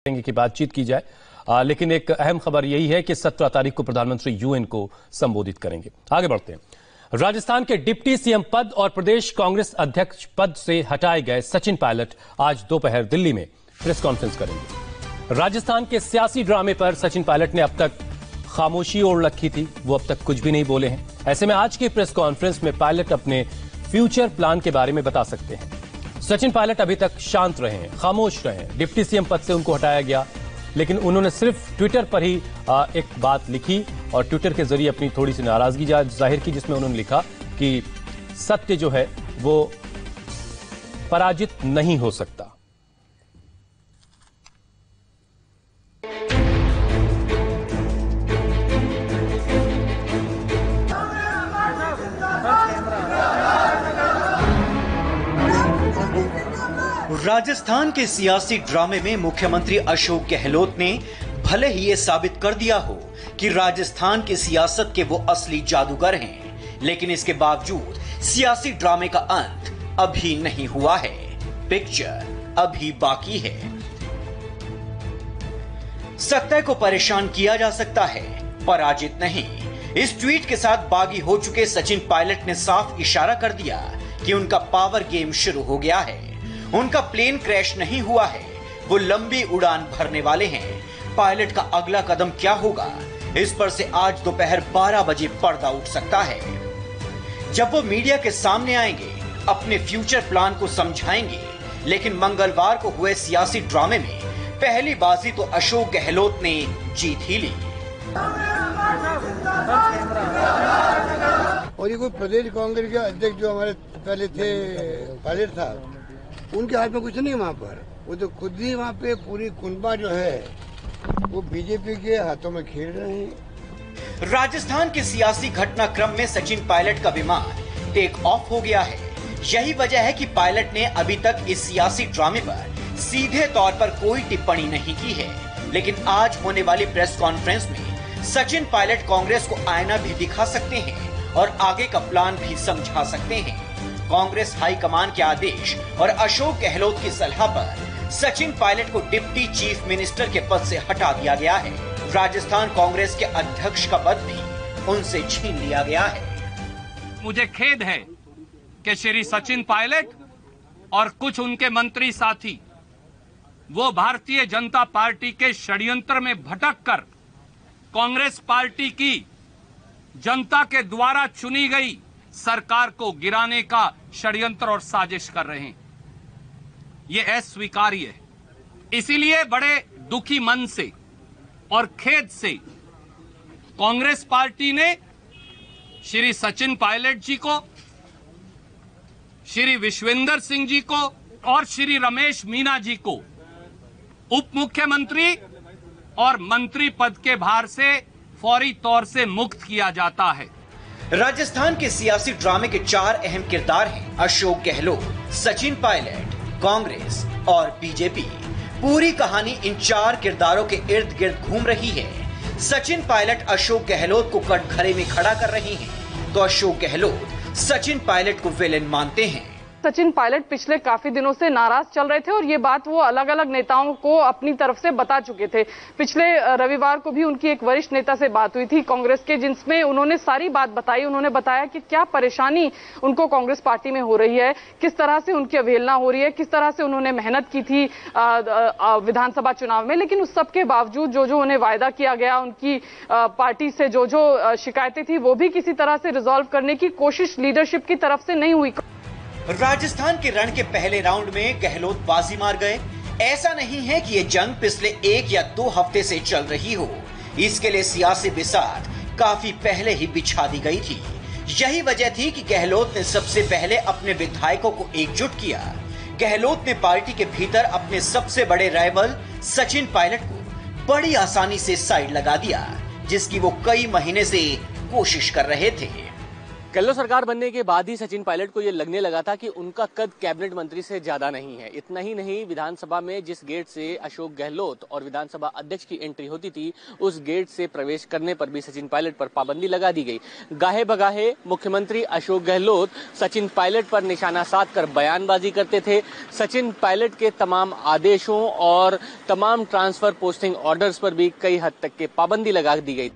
की बातचीत की जाए, लेकिन एक अहम खबर यही है कि 17 तारीख को प्रधानमंत्री यूएन को संबोधित करेंगे। आगे बढ़ते हैं। राजस्थान के डिप्टी सीएम पद और प्रदेश कांग्रेस अध्यक्ष पद से हटाए गए सचिन पायलट आज दोपहर दिल्ली में प्रेस कॉन्फ्रेंस करेंगे। राजस्थान के सियासी ड्रामे पर सचिन पायलट ने अब तक खामोशी ओढ़ रखी थी, वो अब तक कुछ भी नहीं बोले हैं। ऐसे में आज की प्रेस कॉन्फ्रेंस में पायलट अपने फ्यूचर प्लान के बारे में बता सकते हैं। सचिन पायलट अभी तक शांत रहे हैं, खामोश रहे हैं। डिप्टी सीएम पद से उनको हटाया गया, लेकिन उन्होंने सिर्फ ट्विटर पर ही एक बात लिखी और ट्विटर के जरिए अपनी थोड़ी सी नाराजगी जाहिर की, जिसमें उन्होंने लिखा कि सत्य जो है वो पराजित नहीं हो सकता। राजस्थान के सियासी ड्रामे में मुख्यमंत्री अशोक गहलोत ने भले ही ये साबित कर दिया हो कि राजस्थान की सियासत के वो असली जादूगर हैं, लेकिन इसके बावजूद सियासी ड्रामे का अंत अभी नहीं हुआ है। पिक्चर अभी बाकी है। सत्य को परेशान किया जा सकता है, पराजित नहीं। इस ट्वीट के साथ बागी हो चुके सचिन पायलट ने साफ इशारा कर दिया कि उनका पावर गेम शुरू हो गया है। उनका प्लेन क्रैश नहीं हुआ है, वो लंबी उड़ान भरने वाले हैं। पायलट का अगला कदम क्या होगा, इस पर से आज दोपहर 12 बजे पर्दा उठ सकता है। जब वो मीडिया के सामने आएंगे, अपने फ्यूचर प्लान को समझाएंगे। लेकिन मंगलवार को हुए सियासी ड्रामे में पहली बाजी तो अशोक गहलोत ने जीत ही ली। और ये कोई प्रदेश कांग्रेस के अध्यक्ष जो हमारे पहले थे पायलट साहब, उनके हाथ में कुछ नहीं वहाँ पर। वो तो खुद ही वहाँ पे पूरी कुनबा जो है वो बीजेपी के हाथों में खेल रहे हैं। राजस्थान के सियासी घटनाक्रम में सचिन पायलट का विमान टेक ऑफ हो गया है। यही वजह है कि पायलट ने अभी तक इस सियासी ड्रामे पर सीधे तौर पर कोई टिप्पणी नहीं की है। लेकिन आज होने वाली प्रेस कॉन्फ्रेंस में सचिन पायलट कांग्रेस को आईना भी दिखा सकते हैं और आगे का प्लान भी समझा सकते हैं। कांग्रेस हाईकमान के आदेश और अशोक गहलोत की सलाह पर सचिन पायलट को डिप्टी चीफ मिनिस्टर के पद से हटा दिया गया है। राजस्थान कांग्रेस के अध्यक्ष का पद भी उनसे छीन लिया गया है। मुझे खेद है कि श्री सचिन पायलट और कुछ उनके मंत्री साथी वो भारतीय जनता पार्टी के षड्यंत्र में भटक कर कांग्रेस पार्टी की जनता के द्वारा चुनी गई सरकार को गिराने का षड्यंत्र और साजिश कर रहे हैं। ये अस्वीकार्य है। इसीलिए बड़े दुखी मन से और खेद से कांग्रेस पार्टी ने श्री सचिन पायलट जी को, श्री विश्वेंद्र सिंह जी को और श्री रमेश मीना जी को उप मुख्यमंत्री और मंत्री पद के भार से फौरी तौर से मुक्त किया जाता है। राजस्थान के सियासी ड्रामे के 4 अहम किरदार हैं: अशोक गहलोत, सचिन पायलट, कांग्रेस और बीजेपी। पूरी कहानी इन 4 किरदारों के इर्द गिर्द घूम रही है। सचिन पायलट अशोक गहलोत को कटघरे में खड़ा कर रहे हैं, तो अशोक गहलोत सचिन पायलट को विलेन मानते हैं। सचिन पायलट पिछले काफी दिनों से नाराज चल रहे थे और ये बात वो अलग अलग नेताओं को अपनी तरफ से बता चुके थे। पिछले रविवार को भी उनकी एक वरिष्ठ नेता से बात हुई थी कांग्रेस के, जिसमें उन्होंने सारी बात बताई। उन्होंने बताया कि क्या परेशानी उनको कांग्रेस पार्टी में हो रही है, किस तरह से उनकी अवहेलना हो रही है, किस तरह से उन्होंने मेहनत की थी विधानसभा चुनाव में। लेकिन उस सब के बावजूद जो उन्हें वायदा किया गया, उनकी पार्टी से जो शिकायतें थी, वो भी किसी तरह से रिजॉल्व करने की कोशिश लीडरशिप की तरफ से नहीं हुई। राजस्थान के रण के पहले राउंड में गहलोत बाजी मार गए। ऐसा नहीं है कि ये जंग पिछले 1 या 2 हफ्ते से चल रही हो। इसके लिए सियासी बिसात काफी पहले ही बिछा दी गई थी। यही वजह थी कि गहलोत ने सबसे पहले अपने विधायकों को एकजुट किया। गहलोत ने पार्टी के भीतर अपने सबसे बड़े राइवल सचिन पायलट को बड़ी आसानी से साइड लगा दिया, जिसकी वो कई महीने से कोशिश कर रहे थे। गहलोत सरकार बनने के बाद ही सचिन पायलट को ये लगने लगा था कि उनका कद कैबिनेट मंत्री से ज्यादा नहीं है। इतना ही नहीं, विधानसभा में जिस गेट से अशोक गहलोत और विधानसभा अध्यक्ष की एंट्री होती थी, उस गेट से प्रवेश करने पर भी सचिन पायलट पर पाबंदी लगा दी गई। गाहे बगाहे मुख्यमंत्री अशोक गहलोत सचिन पायलट पर निशाना साधकर बयानबाजी करते थे। सचिन पायलट के तमाम आदेशों और तमाम ट्रांसफर पोस्टिंग ऑर्डर्स पर भी कई हद तक के पाबंदी लगा दी गई।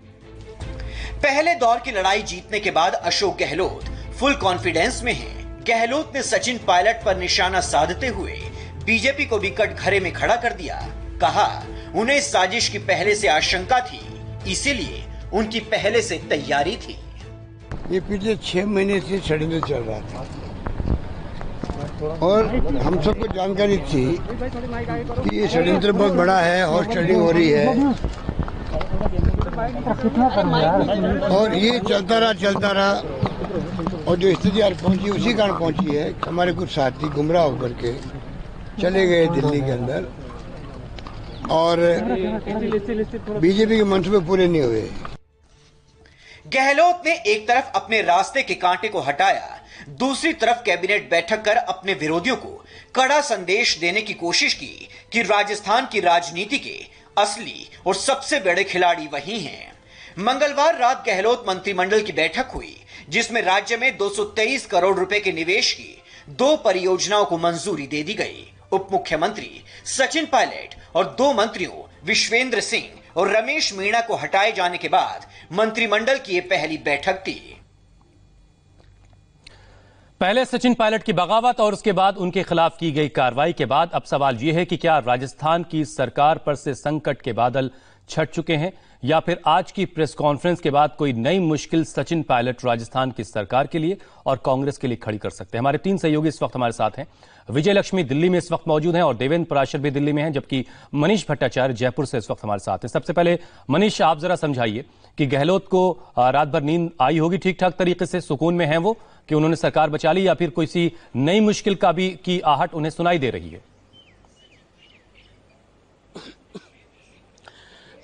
पहले दौर की लड़ाई जीतने के बाद अशोक गहलोत फुल कॉन्फिडेंस में हैं। गहलोत ने सचिन पायलट पर निशाना साधते हुए बीजेपी को भी कटघरे में खड़ा कर दिया। कहा, उन्हें इस साजिश की पहले से आशंका थी, इसीलिए उनकी पहले से तैयारी थी। ये पिछले 6 महीने से षड्यंत्र चल रहा था और हम सबको जानकारी थी कि ये षड्यंत्र बहुत बड़ा है, हॉर्स ट्रेडिंग हो रही है और ये चलता रहा और जो स्थिति आज पहुंची उसी कारण पहुंची है। हमारे कुछ साथी गुमराह होकर के चले गए दिल्ली के अंदर और बीजेपी के मंसूबे पूरे नहीं हुए। गहलोत ने एक तरफ अपने रास्ते के कांटे को हटाया, दूसरी तरफ कैबिनेट बैठक कर अपने विरोधियों को कड़ा संदेश देने की कोशिश की कि राजस्थान की राजनीति के असली और सबसे बड़े खिलाड़ी वही हैं। मंगलवार रात गहलोत मंत्रिमंडल की बैठक हुई, जिसमें राज्य में 223 करोड़ रुपए के निवेश की 2 परियोजनाओं को मंजूरी दे दी गई। उप मुख्यमंत्री सचिन पायलट और 2 मंत्रियों विश्वेंद्र सिंह और रमेश मीणा को हटाए जाने के बाद मंत्रिमंडल की यह पहली बैठक थी। पहले सचिन पायलट की बगावत और उसके बाद उनके खिलाफ की गई कार्रवाई के बाद अब सवाल यह है कि क्या राजस्थान की सरकार पर से संकट के बादल छट चुके हैं या फिर आज की प्रेस कॉन्फ्रेंस के बाद कोई नई मुश्किल सचिन पायलट राजस्थान की सरकार के लिए और कांग्रेस के लिए खड़ी कर सकते हैं। हमारे 3 सहयोगी इस वक्त हमारे साथ हैं। विजय लक्ष्मी दिल्ली में इस वक्त मौजूद हैं और देवेंद्र पराशर भी दिल्ली में हैं, जबकि मनीष भट्टाचार्य जयपुर से इस वक्त हमारे साथ हैं। सबसे पहले मनीष, आप जरा समझाइए कि गहलोत को रात भर नींद आई होगी ठीक ठाक तरीके से, सुकून में हैं वो कि उन्होंने सरकार बचा ली, या फिर कोई सी नई मुश्किल का भी की आहट उन्हें सुनाई दे रही है?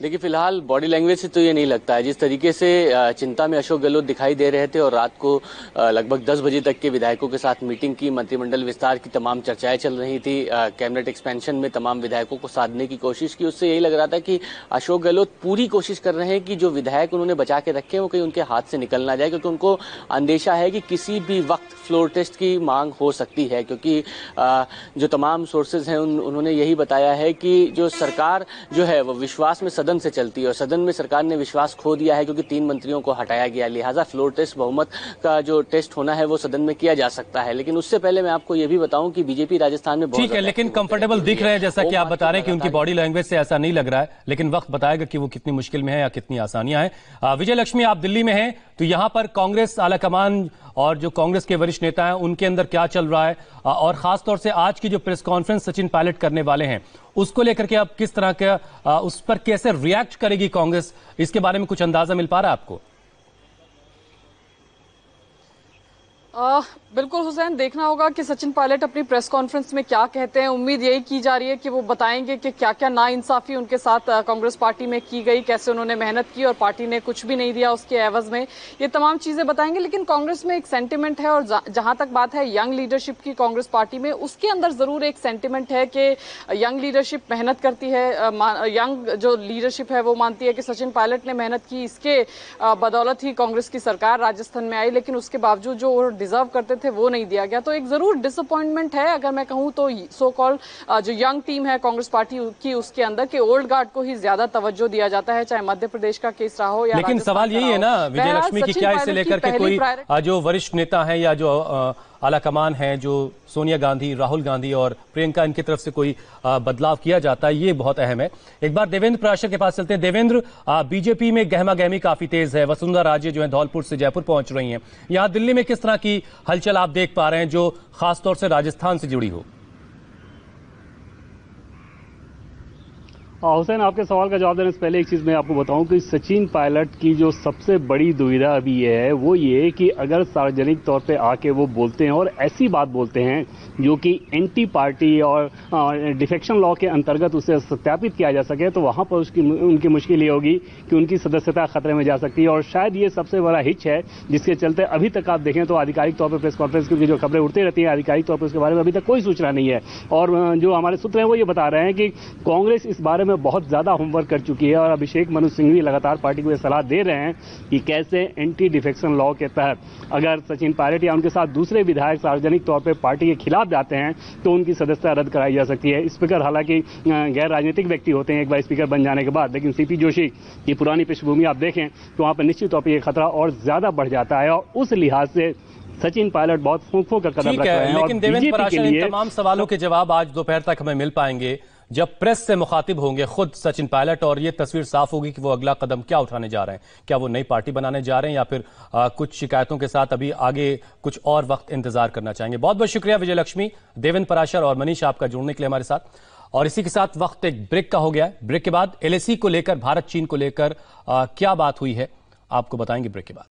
देखिए, फिलहाल बॉडी लैंग्वेज से तो ये नहीं लगता है। जिस तरीके से चिंता में अशोक गहलोत दिखाई दे रहे थे और रात को लगभग 10 बजे तक के विधायकों के साथ मीटिंग की, मंत्रिमंडल विस्तार की तमाम चर्चाएं चल रही थी, कैबिनेट एक्सपेंशन में तमाम विधायकों को साधने की कोशिश की, उससे यही लग रहा था कि अशोक गहलोत पूरी कोशिश कर रहे हैं कि जो विधायक उन्होंने बचा के रखे हैं वो कहीं उनके हाथ से निकल ना जाए, क्योंकि उनको अंदेशा है कि किसी भी वक्त फ्लोर टेस्ट की मांग हो सकती है। क्योंकि जो तमाम सोर्सेज हैं उन्होंने यही बताया है कि जो सरकार जो है वो विश्वास में सदन से चलती है और सदन में सरकार ने विश्वास खो दिया है क्योंकि 3 मंत्रियों को हटाया गया। लिहाजा फ्लोर टेस्ट, बहुमत का जो टेस्ट होना है वो सदन में किया जा सकता है। लेकिन उससे पहले मैं आपको ये भी बताऊं कि बीजेपी राजस्थान में ठीक है, लेकिन कंफर्टेबल दिख रहे हैं, जैसा कि आप बता रहे हैं कि उनकी बॉडी लैंग्वेज से ऐसा नहीं लग रहा है, लेकिन वक्त बताएगा कि वो कितनी मुश्किल में है या कितनी आसानियां हैं। विजय लक्ष्मी, आप दिल्ली में हैं, तो यहां पर कांग्रेस आलाकमान और जो कांग्रेस के वरिष्ठ नेता हैं उनके अंदर क्या चल रहा है, और खासतौर से आज की जो प्रेस कॉन्फ्रेंस सचिन पायलट करने वाले हैं उसको लेकर के अब किस तरह का उस पर कैसे रिएक्ट करेगी कांग्रेस, इसके बारे में कुछ अंदाजा मिल पा रहा है आपको? बिल्कुल हुसैन, देखना होगा कि सचिन पायलट अपनी प्रेस कॉन्फ्रेंस में क्या कहते हैं। उम्मीद यही की जा रही है कि वो बताएंगे कि क्या क्या नाइंसाफी उनके साथ कांग्रेस पार्टी में की गई, कैसे उन्होंने मेहनत की और पार्टी ने कुछ भी नहीं दिया उसके एवज में, ये तमाम चीजें बताएंगे। लेकिन कांग्रेस में एक सेंटिमेंट है और जहां तक बात है यंग लीडरशिप की कांग्रेस पार्टी में, उसके अंदर जरूर एक सेंटिमेंट है कि यंग लीडरशिप मेहनत करती है, यंग जो लीडरशिप है वो मानती है कि सचिन पायलट ने मेहनत की, इसके बदौलत ही कांग्रेस की सरकार राजस्थान में आई, लेकिन उसके बावजूद जो डिजर्व करते थे वो नहीं दिया गया। तो एक जरूर डिसअपॉइंटमेंट है, अगर मैं कहूं तो सो कॉल जो यंग टीम है कांग्रेस पार्टी की, उसके अंदर के ओल्ड गार्ड को ही ज्यादा तवज्जो दिया जाता है, चाहे मध्य प्रदेश का केस रहा हो या लेकिन सवाल यही है ना विजय लक्ष्मी की, क्या इसे लेकर के कोई जो वरिष्ठ नेता है या जो आलाकमान है, जो सोनिया गांधी, राहुल गांधी और प्रियंका, इनकी तरफ से कोई बदलाव किया जाता है, ये बहुत अहम है। एक बार देवेंद्र पराशर के पास चलते हैं। देवेंद्र, बीजेपी में गहमा गहमी काफी तेज है, वसुंधरा राजे जो है धौलपुर से जयपुर पहुंच रही हैं, यहां दिल्ली में किस तरह की हलचल आप देख पा रहे हैं जो खासतौर से राजस्थान से जुड़ी हो? हुसैन, आपके सवाल का जवाब देने से पहले एक चीज़ मैं आपको बताऊं कि सचिन पायलट की जो सबसे बड़ी दुविधा अभी ये है वो ये कि अगर सार्वजनिक तौर पे आके वो बोलते हैं और ऐसी बात बोलते हैं जो कि एंटी पार्टी और डिफेक्शन लॉ के अंतर्गत उसे सत्यापित किया जा सके, तो वहां पर उनकी मुश्किल ये होगी कि उनकी सदस्यता खतरे में जा सकती है। और शायद ये सबसे बड़ा हिच है जिसके चलते अभी तक आप देखें तो आधिकारिक तौर पर प्रेस कॉन्फ्रेंस की जो खबरें उठती रहती हैं, आधिकारिक तौर पर उसके बारे में अभी तक कोई सूचना नहीं है। और जो हमारे सूत्र हैं वो ये बता रहे हैं कि कांग्रेस इस बारे में बहुत ज्यादा होमवर्क कर चुकी है और अभिषेक मनु सिंघवी लगातार पार्टी को यह सलाह दे रहे हैं कि कैसे एंटी डिफेक्शन लॉ के तहत अगर सचिन पायलट या उनके साथ दूसरे विधायक सार्वजनिक तौर पर पार्टी के खिलाफ जाते हैं तो उनकी सदस्यता रद्द कराई जा सकती है। स्पीकर हालांकि गैर राजनीतिक व्यक्ति होते हैं एक बार स्पीकर बन जाने के बाद, लेकिन सीपी जोशी की पुरानी पृष्ठभूमि आप देखें तो वहां पर निश्चित तौर पर यह खतरा और ज्यादा बढ़ जाता है और उस लिहाज से सचिन पायलट बहुत फूंक कर कदम रख रहे हैं। लेकिन देवेंद्र पराशर, इन तमाम सवालों के जवाब आज दोपहर तक हमें मिल पाएंगे जब प्रेस से मुखातिब होंगे खुद सचिन पायलट और ये तस्वीर साफ होगी कि वो अगला कदम क्या उठाने जा रहे हैं। क्या वो नई पार्टी बनाने जा रहे हैं या फिर कुछ शिकायतों के साथ अभी आगे कुछ और वक्त इंतजार करना चाहेंगे। बहुत बहुत शुक्रिया विजय लक्ष्मी, देवेंद्र पराशर और मनीष आपका जुड़ने के लिए हमारे साथ। और इसी के साथ वक्त एक ब्रेक का हो गया है। ब्रेक के बाद एलएसी को लेकर, भारत चीन को लेकर क्या बात हुई है आपको बताएंगे ब्रेक के बाद।